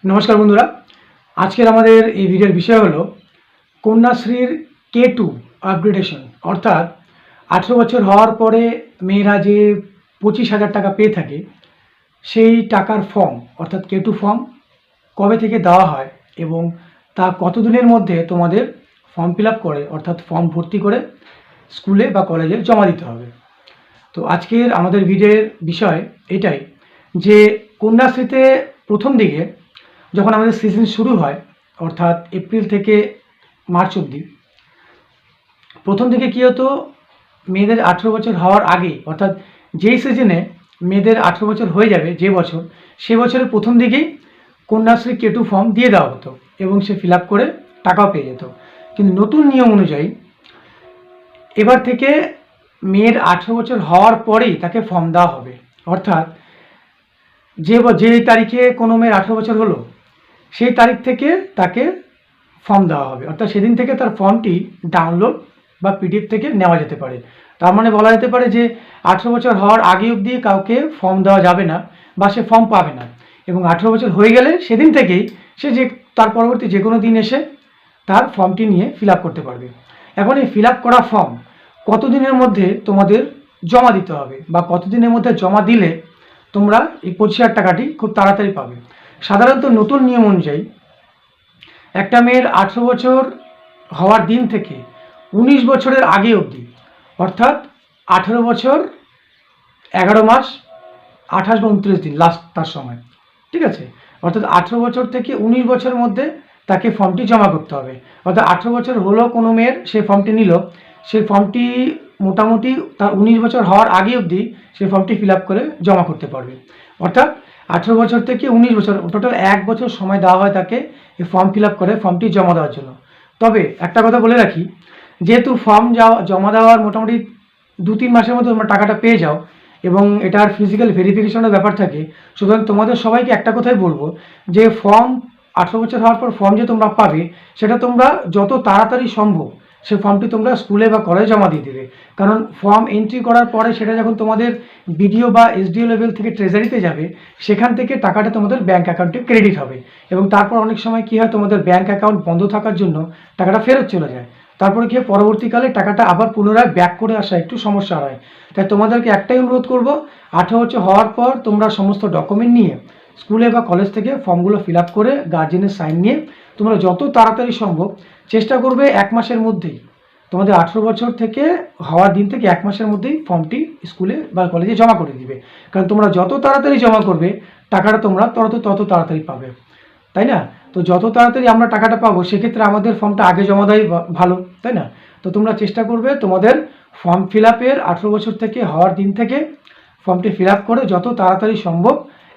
নমস্কার বন্ধুরা, আজকের আমাদের এই ভিডিওর বিষয় হলো কন্যাশ্রীর K2 আপগ্রেডেশন। অর্থাৎ 18 বছর হওয়ার পরে মেয়েরা যে 25,000 টাকা পেয়ে থাকে সেই টাকার ফর্ম অর্থাৎ K2 ফর্ম কবে থেকে দেওয়া হয় এবং তা কতদিনের মধ্যে তোমাদের ফর্ম ফিল আপ করে অর্থাৎ ফর্ম ভর্তি করে স্কুলে বা কলেজে জমা দিতে হবে। তো আজকের আমাদের ভিডিওর বিষয় এটাই যে কন্যাশ্রীতে প্রথম দিকে যখন আমাদের সিজন শুরু হয় অর্থাৎ এপ্রিল থেকে মার্চ অবধি, প্রথম দিকে কী হতো, মেয়েদের 18 বছর হওয়ার আগে অর্থাৎ যেই সিজনে মেয়েদের 18 বছর হয়ে যাবে যে বছর, সে বছরের প্রথম দিকেই কন্যাশ্রী K2 ফর্ম দিয়ে দেওয়া হতো এবং সে ফিল আপ করে টাকাও পেয়ে যেত। কিন্তু নতুন নিয়ম অনুযায়ী এবার থেকে মেয়ের 18 বছর হওয়ার পরেই তাকে ফর্ম দেওয়া হবে। অর্থাৎ যে তারিখে কোনো মেয়ের 18 বছর হলো সেই তারিখ থেকে তাকে ফর্ম দেওয়া হবে, অর্থাৎ সেদিন থেকে তার ফর্মটি ডাউনলোড বা PDF থেকে নেওয়া যেতে পারে। তার মানে বলা যেতে পারে যে 18 বছর হওয়ার আগে অবধি কাউকে ফর্ম দেওয়া যাবে না বা সে ফর্ম পাবে না, এবং 18 বছর হয়ে গেলে সেদিন থেকেই সে তার পরবর্তী যে কোনো দিন এসে তার ফর্মটি নিয়ে ফিল আপ করতে পারবে। এখন এই ফিল আপ করা ফর্ম কতদিনের মধ্যে তোমাদের জমা দিতে হবে বা কতদিনের মধ্যে জমা দিলে তোমরা এই 25,000 টাকাটি খুব তাড়াতাড়ি পাবে। সাধারণত নতুন নিয়ম অনুযায়ী একটা মেয়ের 18 বছর হওয়ার দিন থেকে 19 বছরের আগে অবধি, অর্থাৎ 18 বছর 11 মাস 28 বা 29 দিন লাস্ট তার সময়, ঠিক আছে। অর্থাৎ 18 বছর থেকে 19 বছরের মধ্যে তাকে ফর্মটি জমা করতে হবে। অর্থাৎ 18 বছর হলো কোনো মেয়ের, সেই ফর্মটি নিল, সেই ফর্মটি মোটামুটি তার 19 বছর হওয়ার আগে অবধি সেই ফর্মটি ফিল আপ করে জমা করতে পারবে। অর্থাৎ 18 বছর থেকে 19 বছর টোটাল 1 বছর সময় দেওয়া হয় তাকে এই ফর্ম ফিল আপ করে ফর্মটি জমা দেওয়ার জন্য। তবে একটা কথা বলে রাখি, যেহেতু ফর্ম জমা দেওয়ার মোটামুটি 2-3 মাসের মধ্যে তোমরা টাকাটা পেয়ে যাও এবং এটার ফিজিক্যাল ভেরিফিকেশনের ব্যাপার থাকে, সুতরাং তোমাদের সবাইকে একটা কথাই বলবো যে ফর্ম 18 বছর হওয়ার পর ফর্ম যে তোমরা পাবে সেটা তোমরা যত তাড়াতাড়ি সম্ভব সে ফর্মটি তোমরা স্কুলে বা কলেজে জমা দিয়ে দেবে। কারণ ফর্ম এন্ট্রি করার পরে সেটা যখন তোমাদের BDO বা SDO লেভেল থেকে ট্রেজারিতে যাবে, সেখান থেকে টাকাটা তোমাদের ব্যাঙ্ক অ্যাকাউন্টে ক্রেডিট হবে এবং তারপর অনেক সময় কী হয়, তোমাদের ব্যাঙ্ক অ্যাকাউন্ট বন্ধ থাকার জন্য টাকাটা ফেরত চলে যায়। তারপরে গিয়ে পরবর্তীকালে টাকাটা আবার পুনরায় ব্যাক করে আসা একটু সমস্যা হয়। তাই তোমাদেরকে একটাই অনুরোধ করব, 18 বছর হওয়ার পর তোমরা সমস্ত ডকুমেন্ট নিয়ে স্কুলে বা কলেজ থেকে ফর্মগুলো ফিল আপ করে গার্জেনের সাইন নিয়ে তোমরা যত তাড়াতাড়ি সম্ভব চেষ্টা করবে 1 মাসের মধ্যেই, তোমাদের 18 বছর থেকে হওয়ার দিন থেকে 1 মাসের মধ্যেই ফর্মটি স্কুলে বা কলেজে জমা করে দিবে। কারণ তোমরা যত তাড়াতাড়ি জমা করবে টাকাটা তোমরা তত তাড়াতাড়ি পাবে, তাই না? তো যত তাড়াতাড়ি আমরা টাকাটা পাবো সেক্ষেত্রে আমাদের ফর্মটা আগে জমা দেওয়াই ভালো, তাই না? তো তোমরা চেষ্টা করবে তোমাদের ফর্ম ফিল আপের 18 বছর থেকে হওয়ার দিন থেকে ফর্মটি ফিল আপ করে যত তাড়াতাড়ি সম্ভব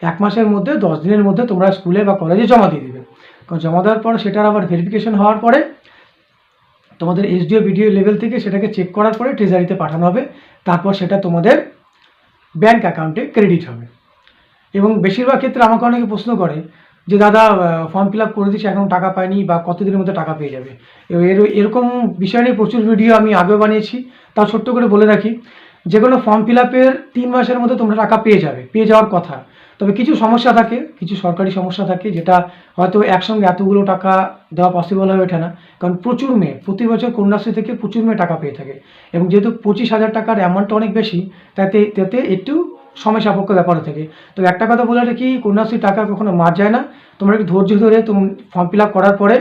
1 মাসের মধ্যে 10 দিনের মধ্যে তোমরা স্কুলে বা কলেজে জমা দিয়ে দেবে। কারণ জমা দেওয়ার পর সেটার আবার ভেরিফিকেশন হওয়ার পরে তোমাদের SDO BDO লেভেল থেকে সেটাকে চেক করার পরে ট্রেজারিতে পাঠানো হবে, তারপর সেটা তোমাদের ব্যাঙ্ক অ্যাকাউন্টে ক্রেডিট হবে। এবং বেশিরভাগ ক্ষেত্রে আমাকে অনেকে প্রশ্ন করে যে দাদা ফর্ম ফিল আপ করে দিচ্ছি এখনও টাকা পাইনি বা কতদিনের মধ্যে টাকা পেয়ে যাবে। এরকম বিষয় নিয়ে প্রচুর ভিডিও আমি আগেও বানিয়েছি। তাও ছোট্ট করে বলে রাখি, যে কোনো ফর্ম ফিল আপের 3 মাসের মধ্যে তোমরা টাকা পেয়ে যাওয়ার কথা। তবে কিছু সমস্যা থাকে, কিছু সরকারি সমস্যা থাকে, যেটা হয়তো একসঙ্গে এতগুলো টাকা দেওয়া পসিবল হয়ে ওঠে না। কারণ প্রচুর মেয়ে প্রতি বছর কন্যাশ্রী থেকে প্রচুর মেয়ে টাকা পেয়ে থাকে এবং যেহেতু 25,000 টাকার অ্যামাউন্টটা অনেক বেশি, তাতে একটু সময় সাপেক্ষ ব্যাপার থাকে। তো একটা কথা বলে রাখি, কন্যাশ্রীর টাকা কখনো মার যায় না। তোমরা একটু ধৈর্য ধরে ফর্ম ফিল আপ করার পরে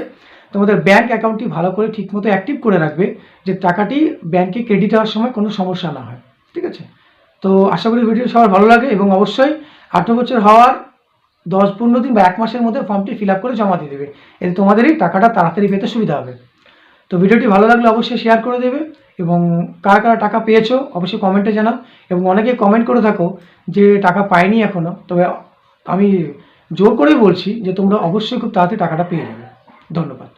তোমাদের ব্যাঙ্ক অ্যাকাউন্টটি ভালো করে ঠিকমতো অ্যাক্টিভ করে রাখবে, যে টাকাটি ব্যাঙ্কে ক্রেডিট হওয়ার সময় কোনো সমস্যা না হয়, ঠিক আছে? তো আশা করি ভিডিও সবার ভালো লাগে এবং অবশ্যই 18 বছর হওয়ার 10-15 দিন বা 1 মাসের মধ্যে ফর্মটি ফিল আপ করে জমা দিয়ে দেবে, এতে তোমাদেরই টাকাটা তাড়াতাড়ি পেতে সুবিধা হবে। তো ভিডিওটি ভালো লাগলে অবশ্যই শেয়ার করে দেবে এবং কারা কারা টাকা পেয়েছো অবশ্যই কমেন্টে জানাও। এবং অনেকে কমেন্ট করে থাকো যে টাকা পাইনি এখনও, তবে আমি জোর করেই বলছি যে তোমরা অবশ্যই খুব তাড়াতাড়ি টাকাটা পেয়ে যাবে। ধন্যবাদ।